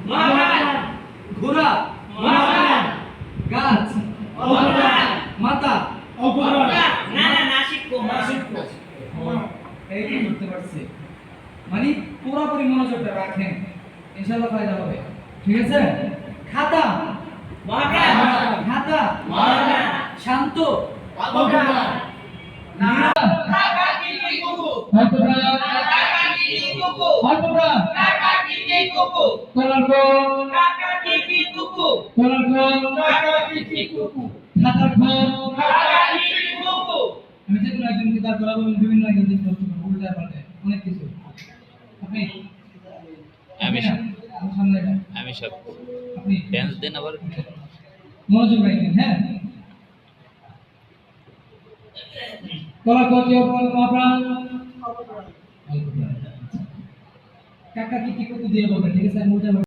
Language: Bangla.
মহাপ্রাণ ঘোড়া মহাপ্রাণ গাছ মহাপ্রাণ মাতা অপরাণ না না নাসিক্য এই তো করতে পারছে মানে পুরোপুরি মনোযোগটা রাখেন ইনশাআল্লাহ ফায়দা হবে ঠিক আছে খাতা মহাপ্রাণ খাতা মহাপ্রাণ শান্ত অপরাণ নীরব কাকা কিটি কুকু অল্পপ্রাণ কাকা কিটি কুকু অল্পপ্রাণ কাকা কিটি কুকু কলঙ্ক কাকা কিটি কুকু কলঙ্ক কাকা কিটি কুকু খাতার ঘর কাকা কিটি কুকু আমি যে কোনো একজনকে তার করাবো বিভিন্ন একজনকে প্রশ্ন করবো উল্টা পাল্টা অনেক কিছু আপনি আমি আমি সামনে যান। আমি সব আপনি ড্যান্স দেন আবার মনোযোগ রাখবেন হ্যাঁ কলঙ্ক কেউ বল মহাপ্রাণ অল্পপ্রাণ কাকা কি কুকু দিয়ে বলবেন ঠিক আছে আমি উল্টা